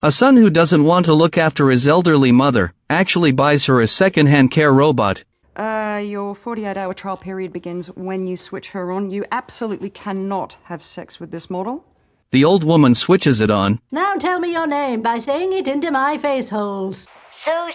A son who doesn't want to look after his elderly mother actually buys her a second-hand care robot. Your 48-hour trial period begins when you switch her on. You absolutely cannot have sex with this model. The old woman switches it on. Now tell me your name by saying it into my face holes. So.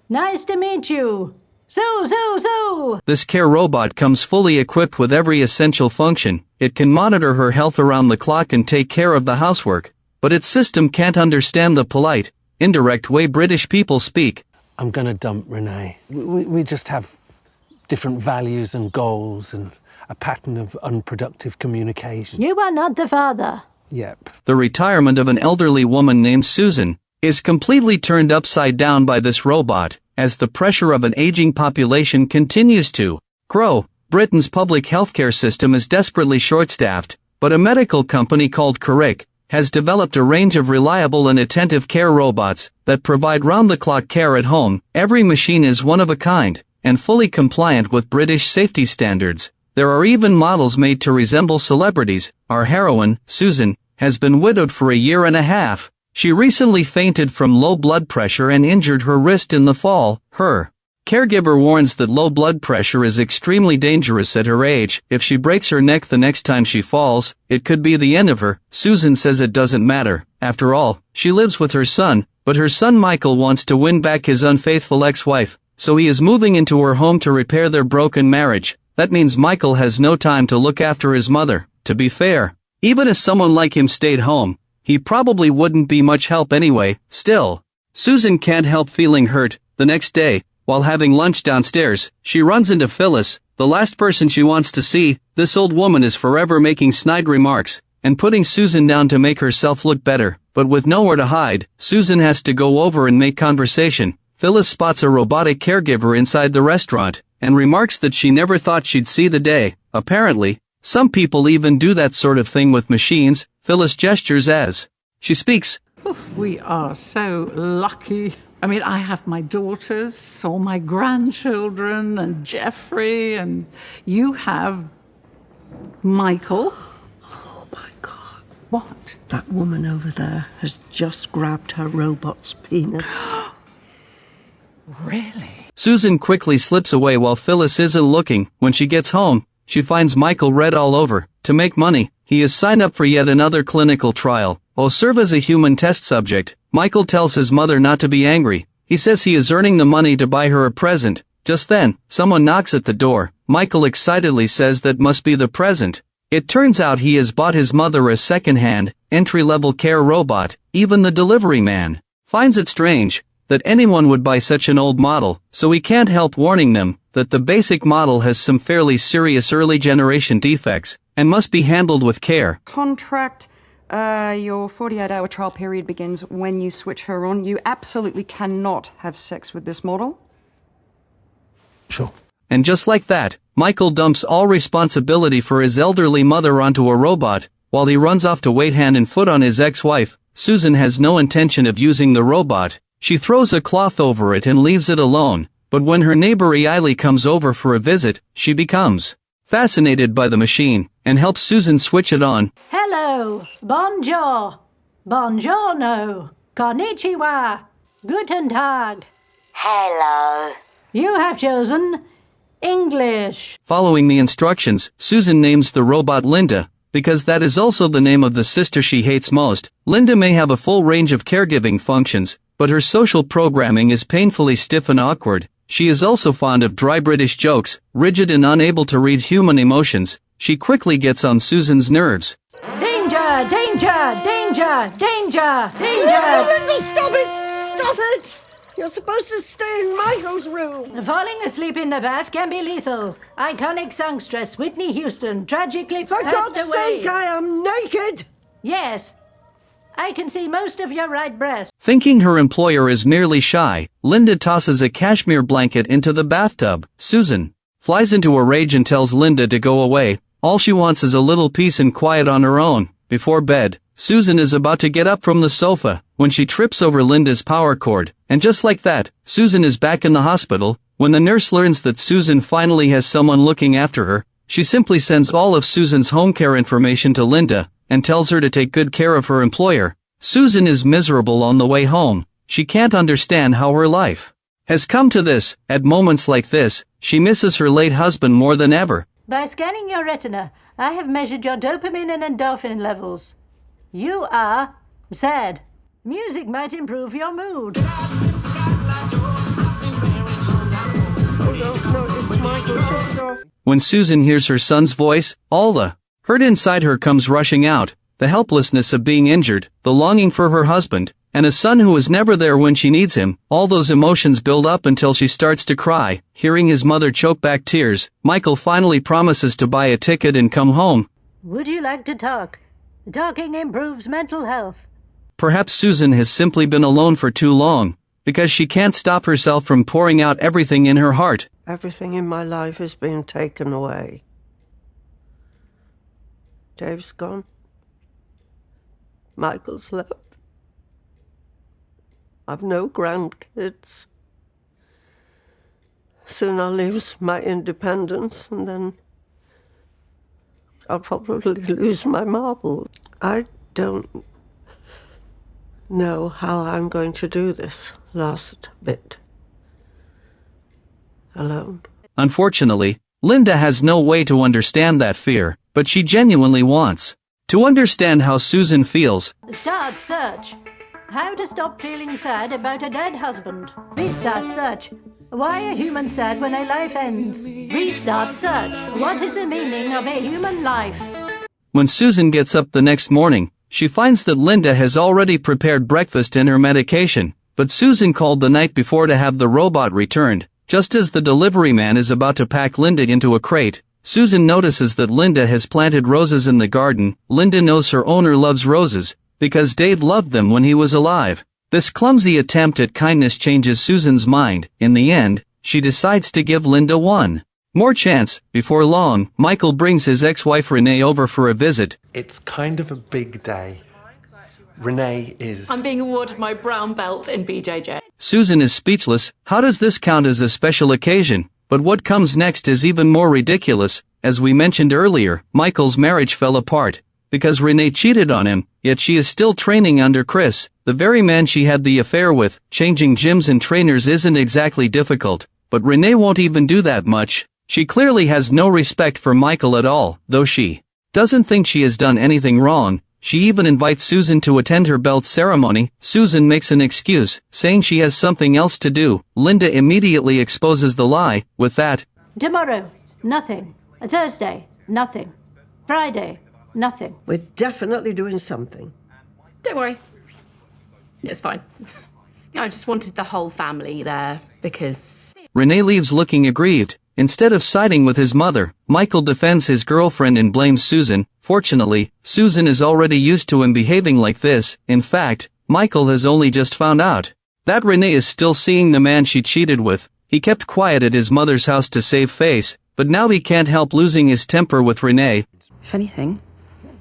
Nice to meet you. So. This care robot comes fully equipped with every essential function. It can monitor her health around the clock and take care of the housework. But its system can't understand the polite, indirect way British people speak. I'm gonna dump Renee. We just have different values and goals and a pattern of unproductive communication. You are not the father. Yep. The retirement of an elderly woman named Susan is completely turned upside down by this robot, as the pressure of an aging population continues to grow. Britain's public healthcare system is desperately short-staffed, but a medical company called Carrick has developed a range of reliable and attentive care robots that provide round-the-clock care at home. Every machine is one of a kind and fully compliant with British safety standards. There are even models made to resemble celebrities. Our heroine, Susan, has been widowed for a year and a half. She recently fainted from low blood pressure and injured her wrist in the fall. Her caregiver warns that low blood pressure is extremely dangerous at her age. If she breaks her neck the next time she falls, it could be the end of her. Susan says it doesn't matter. After all, she lives with her son, but her son Michael wants to win back his unfaithful ex-wife, so he is moving into her home to repair their broken marriage. That means Michael has no time to look after his mother. To be fair, even if someone like him stayed home, he probably wouldn't be much help anyway. Still, Susan can't help feeling hurt. The next day, while having lunch downstairs, she runs into Phyllis, the last person she wants to see. This old woman is forever making snide remarks and putting Susan down to make herself look better. But with nowhere to hide, Susan has to go over and make conversation. Phyllis spots a robotic caregiver inside the restaurant and remarks that she never thought she'd see the day. Apparently, some people even do that sort of thing with machines. Phyllis gestures as she speaks. We are so lucky. I mean, I have my daughters, or my grandchildren, and Jeffrey, and you have Michael. Oh my God. What? That woman over there has just grabbed her robot's penis. Really? Susan quickly slips away while Phyllis isn't looking. When she gets home, she finds Michael red all over. To make money, he is signed up for yet another clinical trial. Or serve as a human test subject. Michael tells his mother not to be angry. He says he is earning the money to buy her a present. Just then, someone knocks at the door. Michael excitedly says that must be the present. It turns out he has bought his mother a second-hand, entry-level care robot. Even the delivery man finds it strange that anyone would buy such an old model, so he can't help warning them that the basic model has some fairly serious early-generation defects and must be handled with care. Contract. Your 48-hour trial period begins when you switch her on. You absolutely cannot have sex with this model. Sure. And just like that, Michael dumps all responsibility for his elderly mother onto a robot. While he runs off to wait hand and foot on his ex-wife, Susan has no intention of using the robot. She throws a cloth over it and leaves it alone. But when her neighbor Eiley comes over for a visit, she becomes fascinated by the machine and helps Susan switch it on. Hello. Bonjour. Buongiorno. Konnichiwa. Guten Tag. Hello. You have chosen English. Following the instructions, Susan names the robot Linda, because that is also the name of the sister she hates most. Linda may have a full range of caregiving functions, but her social programming is painfully stiff and awkward. She is also fond of dry British jokes, rigid and unable to read human emotions. She quickly gets on Susan's nerves. Danger! Danger! Danger! Danger! Danger! No, stop it! Stop it! You're supposed to stay in Michael's room. Falling asleep in the bath can be lethal. Iconic songstress Whitney Houston tragically For passed God's away. sake, I am naked! Yes. I can see most of your right breast. Thinking her employer is merely shy, Linda tosses a cashmere blanket into the bathtub. Susan flies into a rage and tells Linda to go away. All she wants is a little peace and quiet on her own. Before bed, Susan is about to get up from the sofa when she trips over Linda's power cord. And just like that, Susan is back in the hospital. When the nurse learns that Susan finally has someone looking after her, she simply sends all of Susan's home care information to Linda and tells her to take good care of her employer. Susan is miserable on the way home. She can't understand how her life has come to this. At moments like this, she misses her late husband more than ever. By scanning your retina, I have measured your dopamine and endorphin levels. You are sad. Music might improve your mood. When Susan hears her son's voice, all the hurt inside her comes rushing out. The helplessness of being injured, the longing for her husband, and a son who is never there when she needs him. All those emotions build up until she starts to cry. Hearing his mother choke back tears, Michael finally promises to buy a ticket and come home. Would you like to talk? Talking improves mental health. Perhaps Susan has simply been alone for too long, because she can't stop herself from pouring out everything in her heart. Everything in my life has been taken away. Dave's gone. Michael's left. I've no grandkids. Soon I'll lose my independence, and then I'll probably lose my marbles. I don't know how I'm going to do this last bit alone. Unfortunately, Linda has no way to understand that fear, but she genuinely wants to understand how Susan feels. Start search. How to stop feeling sad about a dead husband. Restart search. Why are humans sad when a life ends? Restart search. What is the meaning of a human life? When Susan gets up the next morning, she finds that Linda has already prepared breakfast and her medication, but Susan called the night before to have the robot returned. Just as the delivery man is about to pack Linda into a crate, Susan notices that Linda has planted roses in the garden. Linda knows her owner loves roses, because Dave loved them when he was alive. This clumsy attempt at kindness changes Susan's mind. In the end, she decides to give Linda one more chance. Before long, Michael brings his ex-wife Renee over for a visit. It's kind of a big day. Renee is... I'm being awarded my brown belt in BJJ. Susan is speechless. How does this count as a special occasion? But what comes next is even more ridiculous. As we mentioned earlier, Michael's marriage fell apart because Renee cheated on him, yet she is still training under Chris, the very man she had the affair with. Changing gyms and trainers isn't exactly difficult, but Renee won't even do that much. She clearly has no respect for Michael at all. Though she doesn't think she has done anything wrong, she even invites Susan to attend her belt ceremony. Susan makes an excuse, saying she has something else to do. Linda immediately exposes the lie. With that, Tomorrow, nothing. Thursday, nothing. Friday, nothing. We're definitely doing something. Don't worry. It's fine. I just wanted the whole family there because... Renee leaves looking aggrieved. Instead of siding with his mother, Michael defends his girlfriend and blames Susan. Fortunately, Susan is already used to him behaving like this. In fact, Michael has only just found out that Renee is still seeing the man she cheated with. He kept quiet at his mother's house to save face, but now he can't help losing his temper with Renee. If anything,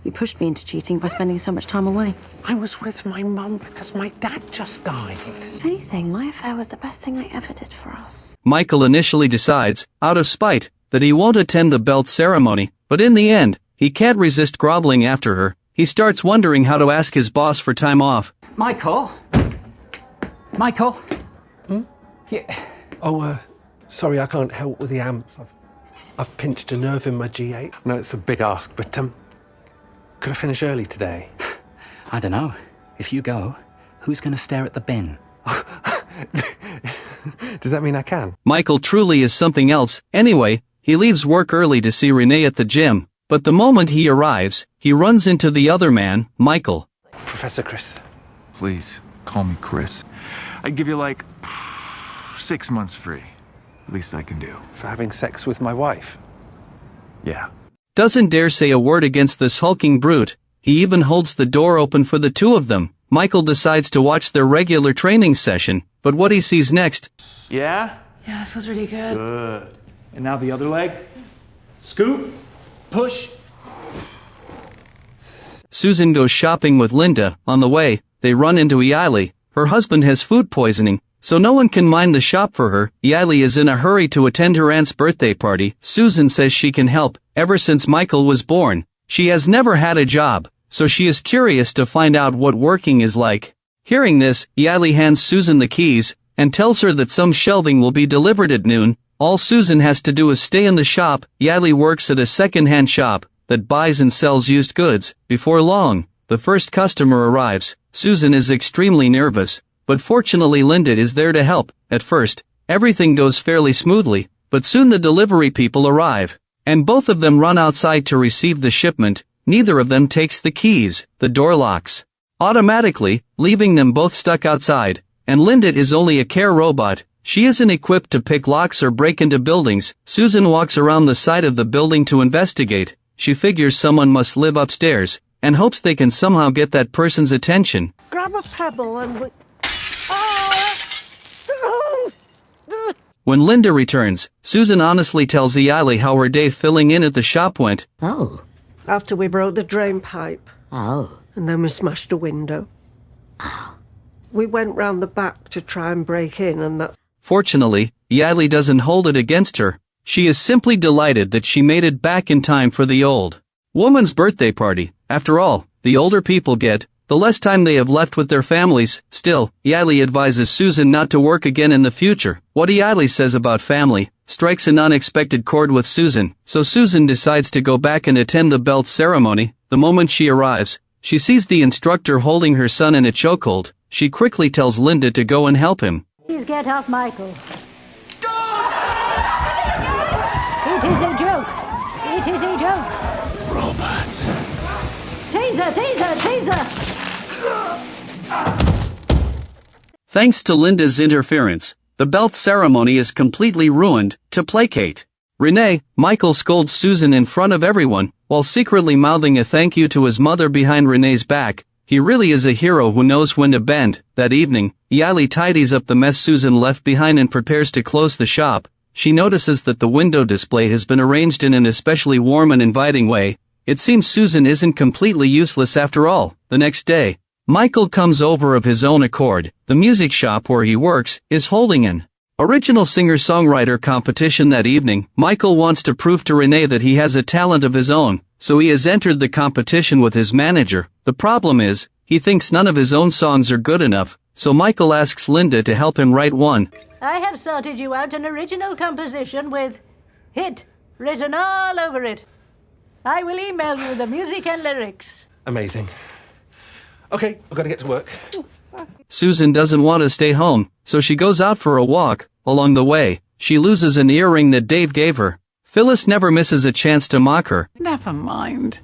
you pushed me into cheating by spending so much time away. I was with my mum because my dad just died. If anything, my affair was the best thing I ever did for us. Michael initially decides, out of spite, that he won't attend the belt ceremony, but in the end, he can't resist groveling after her. He starts wondering how to ask his boss for time off. Michael? Michael? Yeah. Oh, sorry, I can't help with the amps. I've pinched a nerve in my G8. No, it's a big ask, but could I finish early today? I don't know. If you go, who's going to stare at the bin? Does that mean I can? Michael truly is something else. Anyway, he leaves work early to see Renee at the gym, but the moment he arrives, he runs into the other man, Michael. Professor Chris. Please, call me Chris. I'd give you like 6 months free. Least I can do. For having sex with my wife? Yeah. Doesn't dare say a word against this hulking brute. He even holds the door open for the two of them. Michael decides to watch their regular training session, but what he sees next... Yeah? Yeah, that feels really good. Good. And now the other leg. Scoop. Push. Susan goes shopping with Linda. On the way, they run into Eiley. Her husband has food poisoning, so no one can mind the shop for her. Eiley is in a hurry to attend her aunt's birthday party. Susan says she can help. Ever since Michael was born, she has never had a job. so she is curious to find out what working is like. Hearing this, Yali hands Susan the keys, and tells her that some shelving will be delivered at noon. All Susan has to do is stay in the shop. Yali works at a second-hand shop that buys and sells used goods. Before long, the first customer arrives. Susan is extremely nervous, but fortunately Linda is there to help. At first, everything goes fairly smoothly, but soon the delivery people arrive, and both of them run outside to receive the shipment. Neither of them takes the keys. The door locks automatically, leaving them both stuck outside, and Linda is only a care robot. She isn't equipped to pick locks or break into buildings. Susan walks around the side of the building to investigate. She figures someone must live upstairs, and hopes they can somehow get that person's attention. Grab a pebble and... When Linda returns, Susan honestly tells Yali how her day filling in at the shop went. Oh. After we broke the drain pipe. Oh. And then we smashed a window. We went round the back to try and break in, and that's... Fortunately, Yali doesn't hold it against her. She is simply delighted that she made it back in time for the old woman's birthday party. After all, the older people get, the less time they have left with their families. Still, Yali advises Susan not to work again in the future. What Yali says about family strikes an unexpected chord with Susan, so Susan decides to go back and attend the belt ceremony. The moment she arrives, she sees the instructor holding her son in a chokehold. She quickly tells Linda to go and help him. Please get off Michael. It is a joke. It is a joke. Robots. Taser, taser, taser! Thanks to Linda's interference, the belt ceremony is completely ruined. To placate Renee, Michael scolds Susan in front of everyone, while secretly mouthing a thank you to his mother behind Renee's back. He really is a hero who knows when to bend. That evening, Yali tidies up the mess Susan left behind and prepares to close the shop. She notices that the window display has been arranged in an especially warm and inviting way. It seems Susan isn't completely useless after all. The next day, Michael comes over of his own accord. The music shop where he works is holding an original singer-songwriter competition that evening. Michael wants to prove to Renee that he has a talent of his own, so he has entered the competition with his manager. The problem is, he thinks none of his own songs are good enough, so Michael asks Linda to help him write one. I have sorted you out an original composition with hit written all over it. I will email you the music and lyrics. Amazing. Okay, I've got to get to work. Susan doesn't want to stay home, so she goes out for a walk. Along the way, she loses an earring that Dave gave her. Phyllis never misses a chance to mock her. Never mind.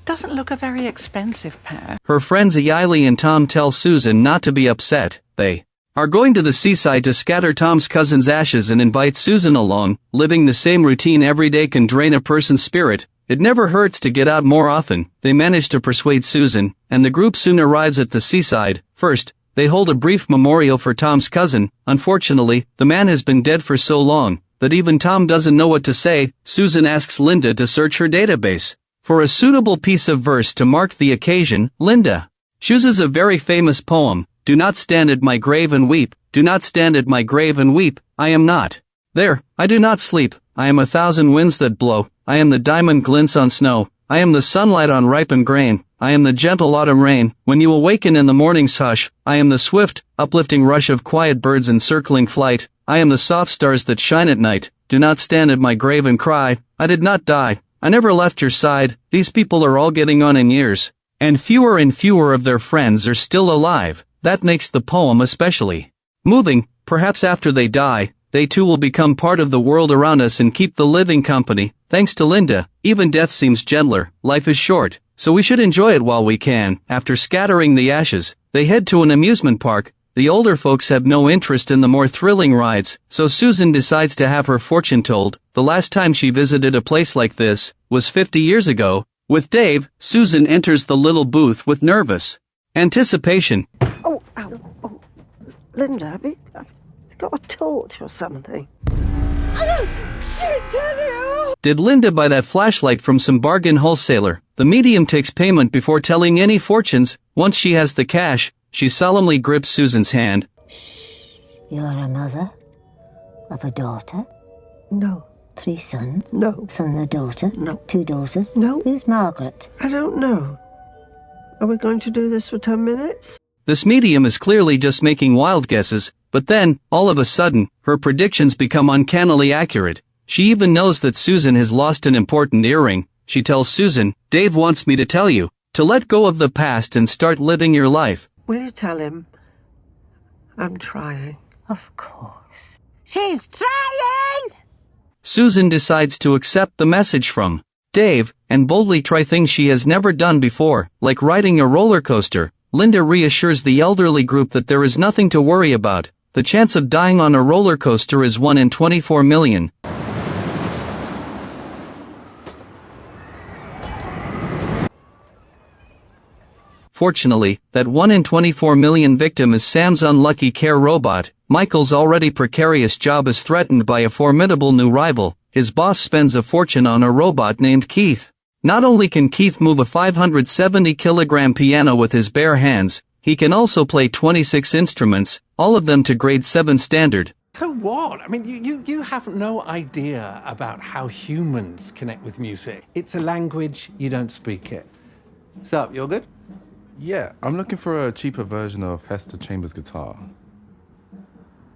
Doesn't look a very expensive pair. Her friends Yali and Tom tell Susan not to be upset. They are going to the seaside to scatter Tom's cousin's ashes and invite Susan along. Living the same routine every day can drain a person's spirit. It never hurts to get out more often. They manage to persuade Susan, and the group soon arrives at the seaside. First, they hold a brief memorial for Tom's cousin. Unfortunately, the man has been dead for so long that even Tom doesn't know what to say. Susan asks Linda to search her database for a suitable piece of verse to mark the occasion. Linda chooses a very famous poem. Do not stand at my grave and weep. Do not stand at my grave and weep. I am not there. I do not sleep. I am 1,000 winds that blow. I am the diamond glints on snow. I am the sunlight on ripened grain. I am the gentle autumn rain. When you awaken in the morning's hush, I am the swift, uplifting rush of quiet birds in circling flight. I am the soft stars that shine at night. Do not stand at my grave and cry. I did not die. I never left your side. These people are all getting on in years, and fewer of their friends are still alive. That makes the poem especially moving. Perhaps after they die, they too will become part of the world around us and keep the living company. Thanks to Linda, even death seems gentler. Life is short, so we should enjoy it while we can. After scattering the ashes, they head to an amusement park. The older folks have no interest in the more thrilling rides, so Susan decides to have her fortune told. The last time she visited a place like this was 50 years ago. With Dave, Susan enters the little booth with nervous anticipation. Oh, ow, oh. Linda, have you got a torch or something? Did Linda buy that flashlight from some bargain wholesaler? The medium takes payment before telling any fortunes. Once she has the cash, she solemnly grips Susan's hand. Shh. You're a mother of a daughter? No. 3 sons? No. Son and a daughter? No. 2 daughters? No. Who's Margaret? I don't know. Are we going to do this for 10 minutes? This medium is clearly just making wild guesses, but then, all of a sudden, her predictions become uncannily accurate. She even knows that Susan has lost an important earring. She tells Susan, "Dave wants me to tell you, to let go of the past and start living your life." Will you tell him? I'm trying. Of course. She's trying! Susan decides to accept the message from Dave, and boldly try things she has never done before, like riding a roller coaster. Linda reassures the elderly group that there is nothing to worry about. The chance of dying on a roller coaster is 1 in 24 million. Fortunately, that 1 in 24 million victim is Sam's unlucky care robot. Michael's already precarious job is threatened by a formidable new rival. His boss spends a fortune on a robot named Keith. Not only can Keith move a 570-kilogram piano with his bare hands, he can also play 26 instruments, all of them to grade 7 standard. So what? I mean, you have no idea about how humans connect with music. It's a language, you don't speak it. Sup, you're good? Yeah, I'm looking for a cheaper version of Hester Chambers' guitar.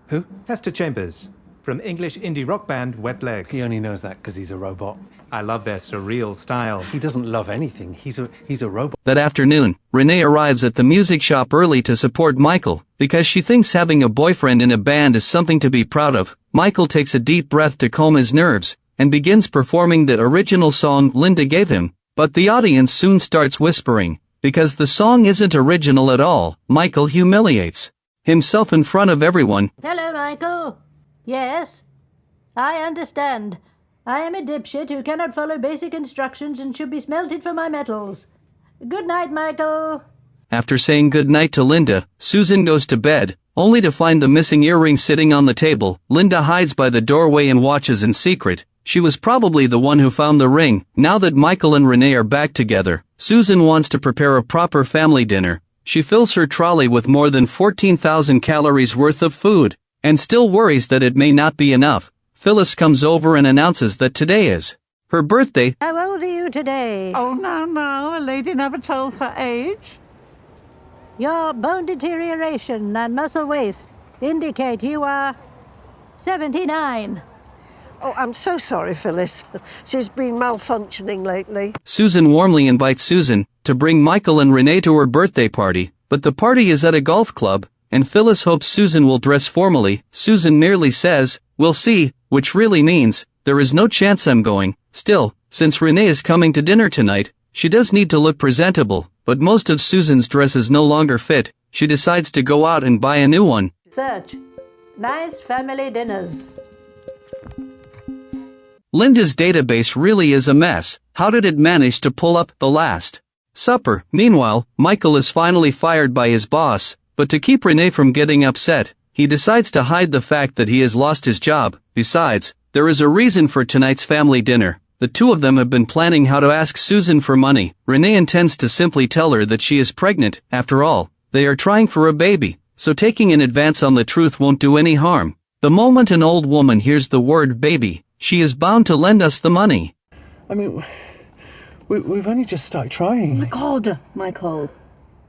Who? Hester Chambers, from English indie rock band Wet Leg. He only knows that because he's a robot. I love their surreal style. He doesn't love anything. He's a robot. That afternoon, Renee arrives at the music shop early to support Michael, because she thinks having a boyfriend in a band is something to be proud of. Michael takes a deep breath to calm his nerves, and begins performing the original song Linda gave him. But the audience soon starts whispering, because the song isn't original at all. Michael humiliates himself in front of everyone. Hello, Michael. Yes? I understand. I am a dipshit who cannot follow basic instructions and should be smelted for my metals. Good night, Michael. After saying good night to Linda, Susan goes to bed, only to find the missing earring sitting on the table. Linda hides by the doorway and watches in secret. She was probably the one who found the ring. Now that Michael and Renee are back together, Susan wants to prepare a proper family dinner. She fills her trolley with more than 14,000 calories worth of food, and still worries that it may not be enough. Phyllis comes over and announces that today is her birthday. How old are you today? Oh, no, a lady never tells her age. Your bone deterioration and muscle waste indicate you are 79. Oh, I'm so sorry, Phyllis. She's been malfunctioning lately. Susan warmly invites Susan to bring Michael and Renee to her birthday party, but the party is at a golf club, and Phyllis hopes Susan will dress formally. Susan merely says, "We'll see," which really means, there is no chance I'm going. Still, since Renee is coming to dinner tonight, she does need to look presentable, but most of Susan's dresses no longer fit. She decides to go out and buy a new one. Search. Nice family dinners. Linda's database really is a mess. How did it manage to pull up the last supper? Meanwhile, Michael is finally fired by his boss, but to keep Renee from getting upset, he decides to hide the fact that he has lost his job. Besides, there is a reason for tonight's family dinner. The two of them have been planning how to ask Susan for money. Renee intends to simply tell her that she is pregnant. After all, they are trying for a baby, so taking an advance on the truth won't do any harm. The moment an old woman hears the word baby, she is bound to lend us the money. I mean, we've only just started trying. Oh my God, Michael.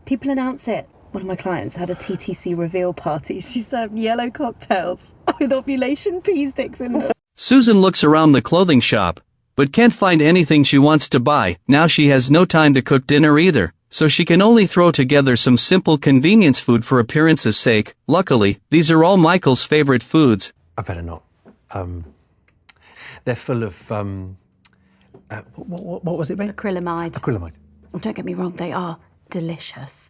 People announce it. One of my clients had a TTC reveal party. She served yellow cocktails with ovulation pea sticks in them. Susan looks around the clothing shop, but can't find anything she wants to buy. Now she has no time to cook dinner either, so she can only throw together some simple convenience food for appearance's sake. Luckily, these are all Michael's favorite foods. I better not. They're full of, what was it, mate? Acrylamide. Acrylamide. Oh, don't get me wrong, they are delicious.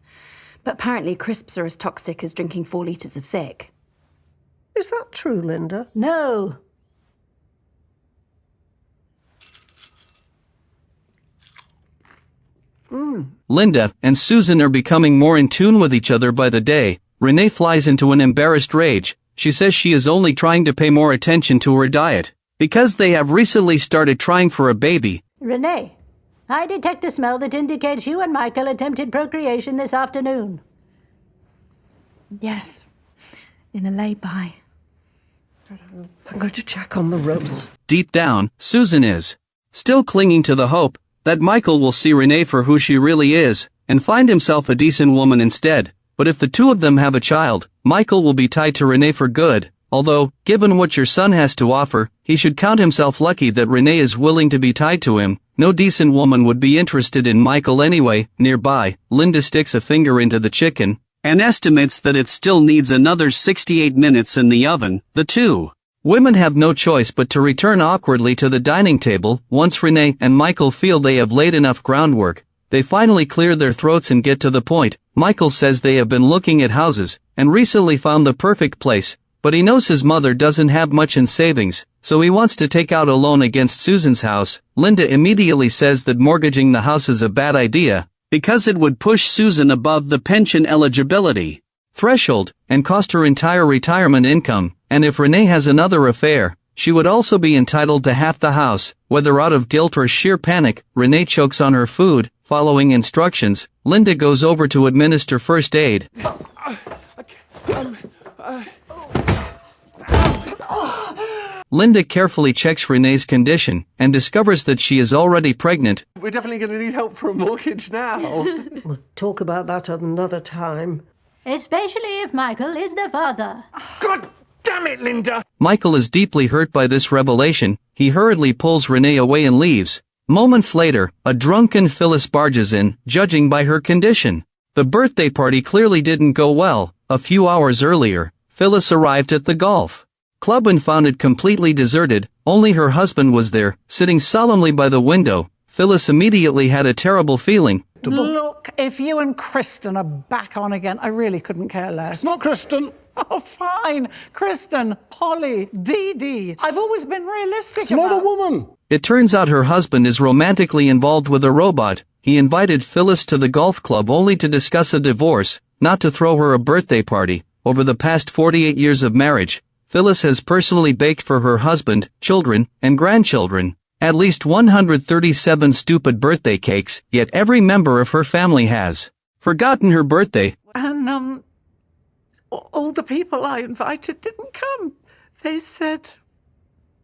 But apparently crisps are as toxic as drinking 4 litres of Sick. Is that true, Linda? No. Linda and Susan are becoming more in tune with each other by the day. Renee flies into an embarrassed rage. She says she is only trying to pay more attention to her diet, because they have recently started trying for a baby. Renee, I detect a smell that indicates you and Michael attempted procreation this afternoon. Yes, in a lay-by. I'm going to check on the roast. Deep down, Susan is still clinging to the hope that Michael will see Renee for who she really is, and find himself a decent woman instead. But if the two of them have a child, Michael will be tied to Renee for good. Although, given what your son has to offer, he should count himself lucky that Renee is willing to be tied to him. No decent woman would be interested in Michael anyway. Nearby, Linda sticks a finger into the chicken, and estimates that it still needs another 68 minutes in the oven. The two women have no choice but to return awkwardly to the dining table. Once Renee and Michael feel they have laid enough groundwork, they finally clear their throats and get to the point. Michael says they have been looking at houses, and recently found the perfect place. But he knows his mother doesn't have much in savings, so he wants to take out a loan against Susan's house. Linda immediately says that mortgaging the house is a bad idea, because it would push Susan above the pension eligibility threshold, and cost her entire retirement income, and if Renee has another affair, she would also be entitled to half the house. Whether out of guilt or sheer panic, Renee chokes on her food. Following instructions, Linda goes over to administer first aid. Linda carefully checks Renee's condition, and discovers that she is already pregnant. We're definitely going to need help for a mortgage now. We'll talk about that another time. Especially if Michael is the father. God damn it, Linda! Michael is deeply hurt by this revelation. He hurriedly pulls Renee away and leaves. Moments later, a drunken Phyllis barges in, judging by her condition. The birthday party clearly didn't go well. A few hours earlier, Phyllis arrived at the golf club and found it completely deserted. Only her husband was there, sitting solemnly by the window. Phyllis immediately had a terrible feeling. Look, if you and Kristen are back on again, I really couldn't care less. It's not Kristen. Oh, fine. Kristen, Polly, Dee Dee. I've always been realistic It's not a woman. It turns out her husband is romantically involved with a robot. He invited Phyllis to the golf club only to discuss a divorce, not to throw her a birthday party. Over the past 48 years of marriage, Phyllis has personally baked for her husband, children, and grandchildren at least 137 stupid birthday cakes, yet every member of her family has forgotten her birthday. And, all the people I invited didn't come. They said,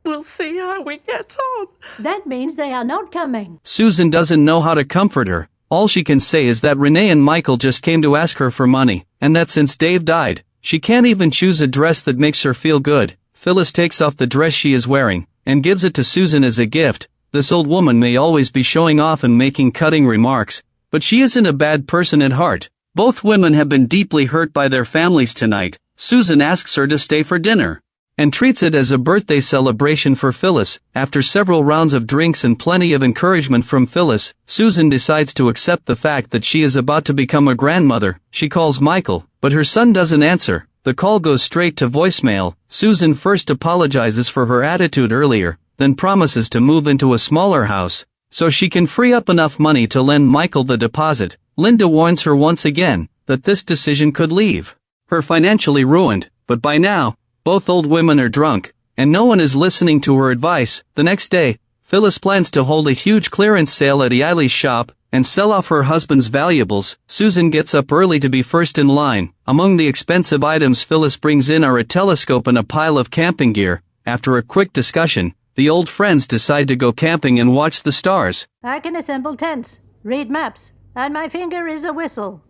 we'll see how we get on. That means they are not coming. Susan doesn't know how to comfort her. All she can say is that Renee and Michael just came to ask her for money, and that since Dave died, she can't even choose a dress that makes her feel good. Phyllis takes off the dress she is wearing, and gives it to Susan as a gift. This old woman may always be showing off and making cutting remarks, but she isn't a bad person at heart. Both women have been deeply hurt by their families tonight. Susan asks her to stay for dinner, and treats it as a birthday celebration for Phyllis. After several rounds of drinks and plenty of encouragement from Phyllis, Susan decides to accept the fact that she is about to become a grandmother. She calls Michael, but her son doesn't answer. The call goes straight to voicemail. Susan first apologizes for her attitude earlier, then promises to move into a smaller house, so she can free up enough money to lend Michael the deposit. Linda warns her once again that this decision could leave her financially ruined, but by now, both old women are drunk, and no one is listening to her advice. The next day, Phyllis plans to hold a huge clearance sale at Eileen's shop, and sell off her husband's valuables. Susan gets up early to be first in line. Among the expensive items Phyllis brings in are a telescope and a pile of camping gear. After a quick discussion, the old friends decide to go camping and watch the stars. I can assemble tents, read maps, and my finger is a whistle.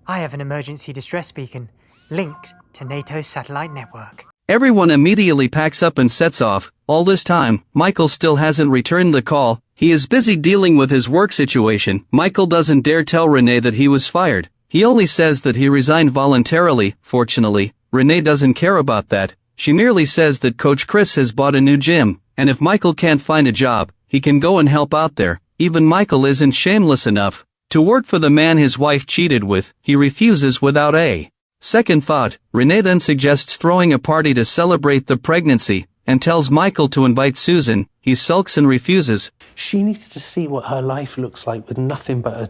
I have an emergency distress beacon linked to NATO's satellite network. Everyone immediately packs up and sets off. All this time, Michael still hasn't returned the call. He is busy dealing with his work situation. Michael doesn't dare tell Renee that he was fired. He only says that he resigned voluntarily. Fortunately, Renee doesn't care about that. She merely says that Coach Chris has bought a new gym, and if Michael can't find a job, he can go and help out there. Even Michael isn't shameless enough to work for the man his wife cheated with. He refuses without a second thought. Renee then suggests throwing a party to celebrate the pregnancy, and tells Michael to invite Susan. He sulks and refuses. She needs to see what her life looks like with nothing but a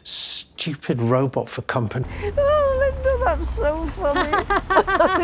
stupid robot for company. Oh, Linda, that's so funny.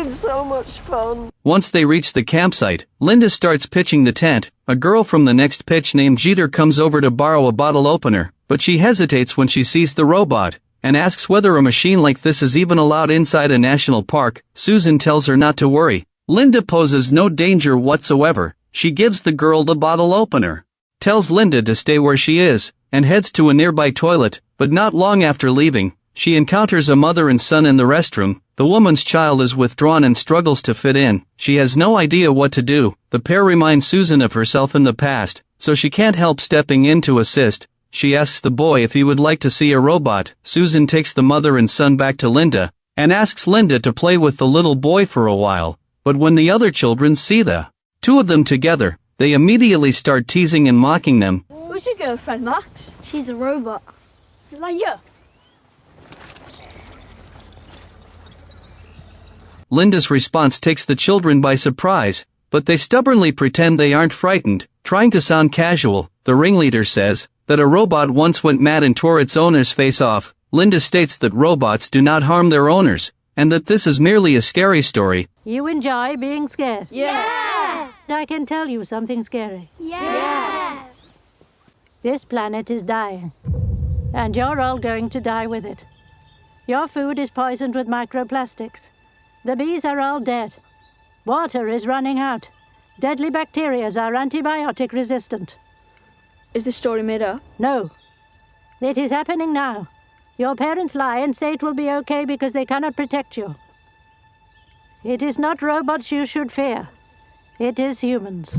It's so much fun. Once they reach the campsite, Linda starts pitching the tent. A girl from the next pitch named Jeter comes over to borrow a bottle opener, but she hesitates when she sees the robot, and asks whether a machine like this is even allowed inside a national park. Susan tells her not to worry. Linda poses no danger whatsoever. She gives the girl the bottle opener. tells Linda to stay where she is, and heads to a nearby toilet, but not long after leaving, she encounters a mother and son in the restroom. The woman's child is withdrawn and struggles to fit in. She has no idea what to do. The pair remind Susan of herself in the past, so she can't help stepping in to assist. She asks the boy if he would like to see a robot. Susan takes the mother and son back to Linda, and asks Linda to play with the little boy for a while. But when the other children see the two of them together, they immediately start teasing and mocking them. What's your girlfriend, Max? She's a robot. Like you. Linda's response takes the children by surprise, but they stubbornly pretend they aren't frightened, trying to sound casual. The ringleader says that a robot once went mad and tore its owner's face off. Linda states that robots do not harm their owners, and that this is merely a scary story. You enjoy being scared? Yeah! I can tell you something scary. Yes! This planet is dying, and you're all going to die with it. Your food is poisoned with microplastics. The bees are all dead. Water is running out. Deadly bacteria are antibiotic resistant. Is the story made up? No. It is happening now. Your parents lie and say it will be okay because they cannot protect you. It is not robots you should fear. It is humans.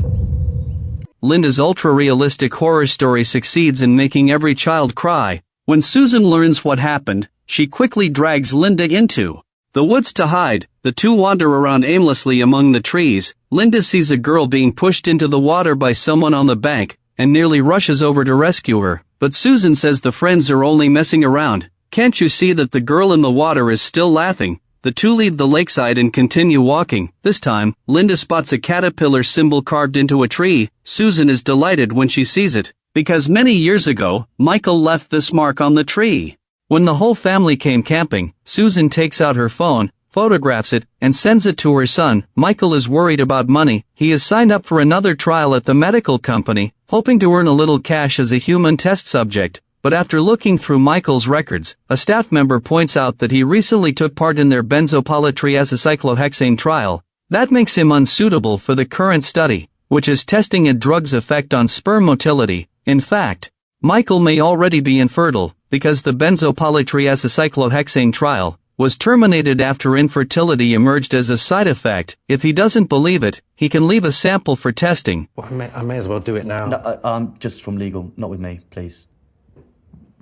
Linda's ultra-realistic horror story succeeds in making every child cry. When Susan learns what happened, she quickly drags Linda into the woods to hide. The two wander around aimlessly among the trees. Linda sees a girl being pushed into the water by someone on the bank, and nearly rushes over to rescue her. But Susan says the friends are only messing around. Can't you see that the girl in the water is still laughing? The two leave the lakeside and continue walking. This time, Linda spots a caterpillar symbol carved into a tree. Susan is delighted when she sees it, because many years ago, Michael left this mark on the tree. When the whole family came camping, Susan takes out her phone, photographs it, and sends it to her son. Michael is worried about money. He is signed up for another trial at the medical company, hoping to earn a little cash as a human test subject. But after looking through Michael's records, a staff member points out that he recently took part in their benzopolytriacecyclohexane trial. That makes him unsuitable for the current study, which is testing a drug's effect on sperm motility. In fact, Michael may already be infertile, because the benzopolytriacecyclohexane trial was terminated after infertility emerged as a side effect. If he doesn't believe it, he can leave a sample for testing. Well, I may as well do it now. No, I'm just from legal, not with me, please.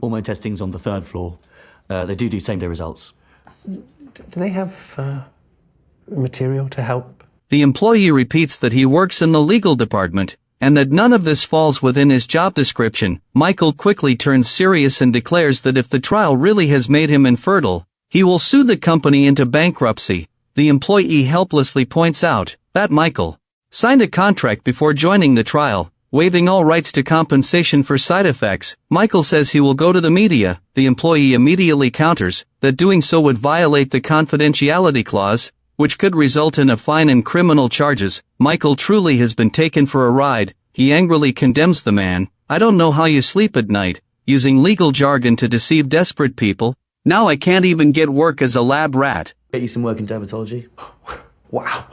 Hormone testing's on the 3rd floor. They do same-day results. Do they have material to help? The employee repeats that he works in the legal department, and that none of this falls within his job description. Michael quickly turns serious and declares that if the trial really has made him infertile, he will sue the company into bankruptcy. The employee helplessly points out that Michael signed a contract before joining the trial, waiving all rights to compensation for side effects. Michael says he will go to the media. The employee immediately counters that doing so would violate the confidentiality clause, which could result in a fine and criminal charges. Michael truly has been taken for a ride. He angrily condemns the man. I don't know how you sleep at night, using legal jargon to deceive desperate people. Now I can't even get work as a lab rat. Get you some work in dermatology. Wow.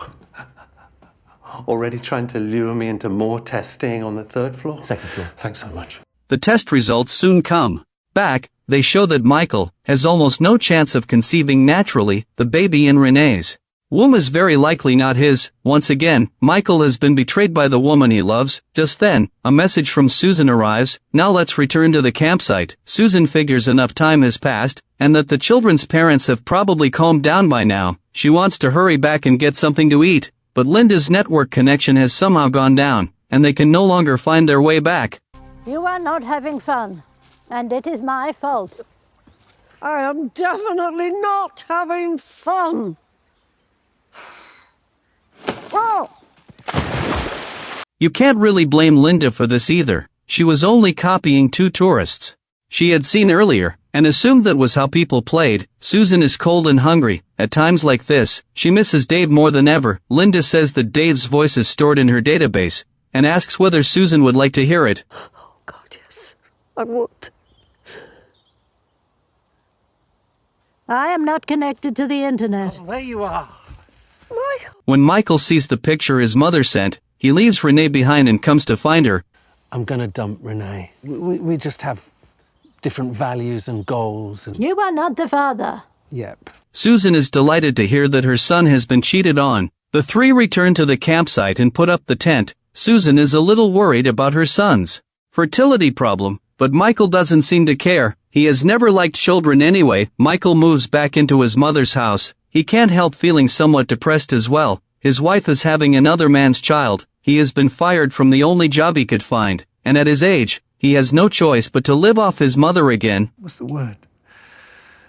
Already trying to lure me into more testing on the 3rd floor? 2nd floor. Thanks so much. The test results soon come back. They show that Michael has almost no chance of conceiving naturally. The baby in Renee's womb is very likely not his. Once again, Michael has been betrayed by the woman he loves. Just then, a message from Susan arrives. Now let's return to the campsite. Susan figures enough time has passed, and that the children's parents have probably calmed down by now. She wants to hurry back and get something to eat. But Linda's network connection has somehow gone down, and they can no longer find their way back. You are not having fun, and it is my fault. I am definitely not having fun. Oh! You can't really blame Linda for this either. She was only copying 2 tourists she had seen earlier, and assumed that was how people played. Susan is cold and hungry. At times like this, she misses Dave more than ever. Linda says that Dave's voice is stored in her database, and asks whether Susan would like to hear it. Oh, God, yes. I would. I am not connected to the internet. There you are. Michael. When Michael sees the picture his mother sent, he leaves Renee behind and comes to find her. I'm going to dump Renee. We just have different values and goals. And... You are not the father. Yep. Susan is delighted to hear that her son has been cheated on. The three return to the campsite and put up the tent. Susan is a little worried about her son's fertility problem, but Michael doesn't seem to care. He has never liked children anyway. Michael moves back into his mother's house. He can't help feeling somewhat depressed as well. His wife is having another man's child. He has been fired from the only job he could find, and at his age, he has no choice but to live off his mother again. What's the word?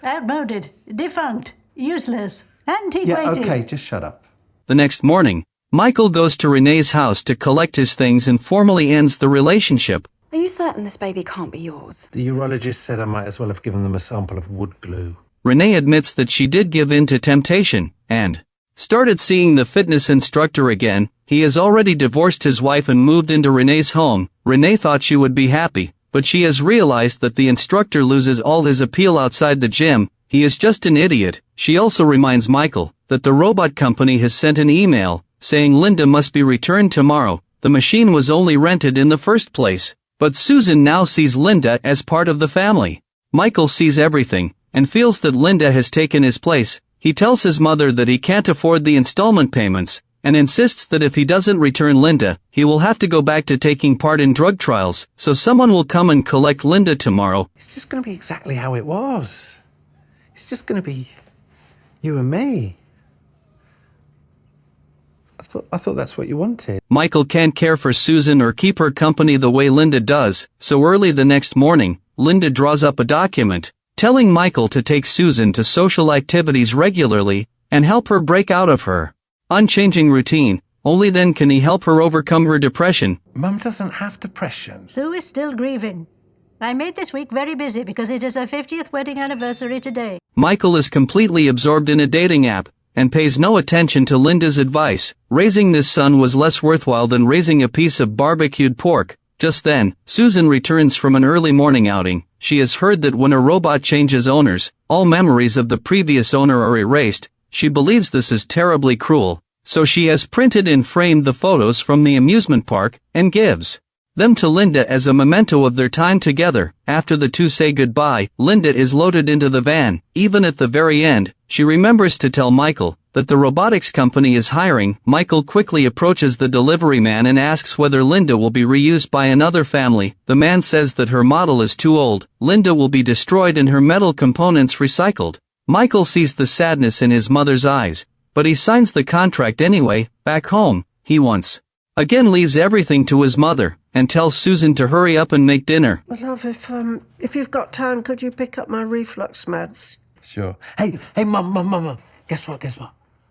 Outmoded, defunct, useless, antiquated. Yeah, okay, just shut up. The next morning, Michael goes to Renee's house to collect his things and formally ends the relationship. Are you certain this baby can't be yours? The urologist said I might as well have given them a sample of wood glue. Renee admits that she did give in to temptation, and started seeing the fitness instructor again. He has already divorced his wife and moved into Renee's home. Renee thought she would be happy, but she has realized that the instructor loses all his appeal outside the gym. He is just an idiot. She also reminds Michael that the robot company has sent an email saying Linda must be returned tomorrow. The machine was only rented in the first place. But Susan now sees Linda as part of the family. Michael sees everything and feels that Linda has taken his place. He tells his mother that he can't afford the installment payments and insists that if he doesn't return Linda, he will have to go back to taking part in drug trials, so someone will come and collect Linda tomorrow. It's just going to be exactly how it was. It's just going to be you and me. I thought that's what you wanted. Michael can't care for Susan or keep her company the way Linda does, so early the next morning, Linda draws up a document telling Michael to take Susan to social activities regularly and help her break out of her unchanging routine. Only then can he help her overcome her depression. Mum doesn't have depression. Sue is still grieving. I made this week very busy because it is her 50th wedding anniversary today. Michael is completely absorbed in a dating app and pays no attention to Linda's advice. Raising this son was less worthwhile than raising a piece of barbecued pork. Just then, Susan returns from an early morning outing. She has heard that when a robot changes owners, all memories of the previous owner are erased. She believes this is terribly cruel, so she has printed and framed the photos from the amusement park and gives them to Linda as a memento of their time together. After the two say goodbye, Linda is loaded into the van. Even at the very end, she remembers to tell Michael that the robotics company is hiring. Michael quickly approaches the delivery man and asks whether Linda will be reused by another family. The man says that her model is too old. Linda will be destroyed and her metal components recycled. Michael sees the sadness in his mother's eyes, but he signs the contract anyway. Back home, he once again leaves everything to his mother and tells Susan to hurry up and make dinner. Well, love, if you've got time, could you pick up my reflux meds? Sure. Hey, Mum. Guess what?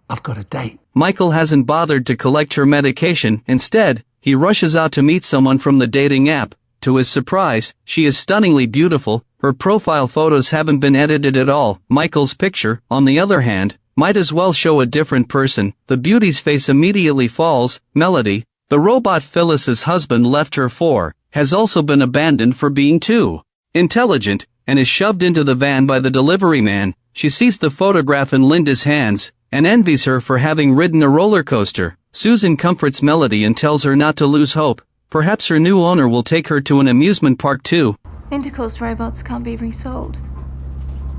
I've got a date. Michael hasn't bothered to collect her medication. Instead, he rushes out to meet someone from the dating app. To his surprise, she is stunningly beautiful. Her profile photos haven't been edited at all. Michael's picture, on the other hand, might as well show a different person. The beauty's face immediately falls. Melody, the robot Phyllis's husband left her for, has also been abandoned for being too intelligent, and is shoved into the van by the delivery man. She sees the photograph in Linda's hands, and envies her for having ridden a roller coaster. Susan comforts Melody and tells her not to lose hope. Perhaps her new owner will take her to an amusement park too. Intercourse robots can't be resold.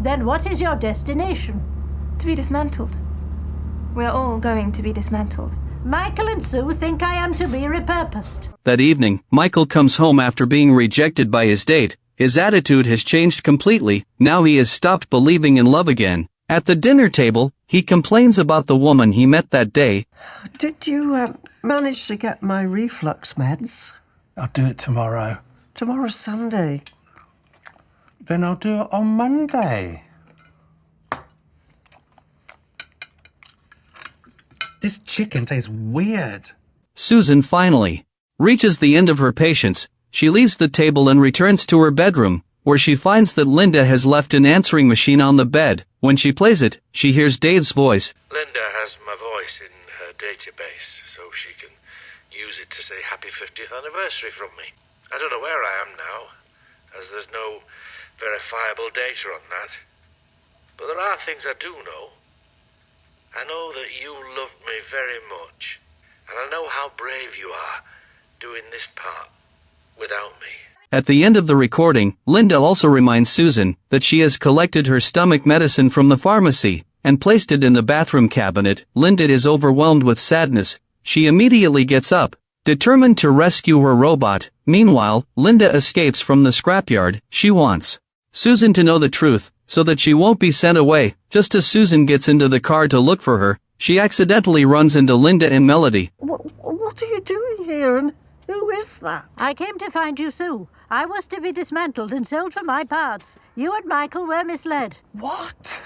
Then what is your destination? To be dismantled. We're all going to be dismantled. Michael and Sue think I am to be repurposed. That evening, Michael comes home after being rejected by his date. His attitude has changed completely. Now he has stopped believing in love again. At the dinner table, he complains about the woman he met that day. Did you manage to get my reflux meds? I'll do it tomorrow. Tomorrow's Sunday. Then I'll do it on Monday. This chicken tastes weird. Susan finally reaches the end of her patience. She leaves the table and returns to her bedroom, where she finds that Linda has left an answering machine on the bed. When she plays it, she hears Dave's voice. Linda has my voice in her database, so she can use it to say happy 50th anniversary from me. I don't know where I am now, as there's no verifiable data on that. But there are things I do know. I know that you love me very much, and I know how brave you are doing this part. without me. At the end of the recording, Linda also reminds Susan that she has collected her stomach medicine from the pharmacy and placed it in the bathroom cabinet. Linda is overwhelmed with sadness. She immediately gets up, determined to rescue her robot. Meanwhile, Linda escapes from the scrapyard. She wants Susan to know the truth, so that she won't be sent away. Just as Susan gets into the car to look for her, she accidentally runs into Linda and Melody. What are you doing here, and who is that? I came to find you, Sue. I was to be dismantled and sold for my parts. You and Michael were misled. What?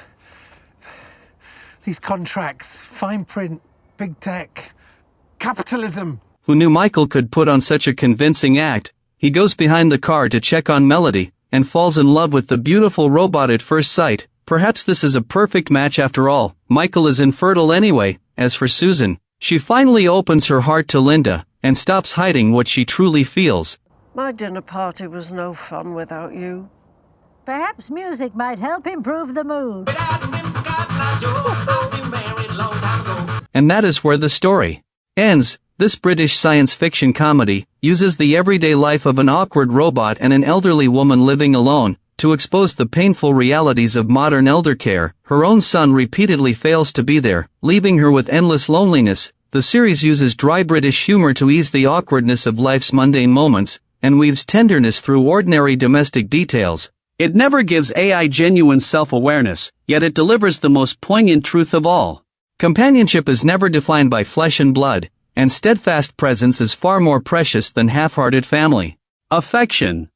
These contracts, fine print, big tech, capitalism. Who knew Michael could put on such a convincing act? He goes behind the car to check on Melody, and falls in love with the beautiful robot at first sight. Perhaps this is a perfect match after all. Michael is infertile anyway. As for Susan, she finally opens her heart to Linda, and stops hiding what she truly feels. My dinner party was no fun without you. Perhaps music might help improve the mood. And that is where the story ends. This British science fiction comedy uses the everyday life of an awkward robot and an elderly woman living alone to expose the painful realities of modern elder care. Her own son repeatedly fails to be there, leaving her with endless loneliness. The series uses dry British humor to ease the awkwardness of life's mundane moments, and weaves tenderness through ordinary domestic details. It never gives AI genuine self-awareness, yet it delivers the most poignant truth of all. Companionship is never defined by flesh and blood, and steadfast presence is far more precious than half-hearted family affection.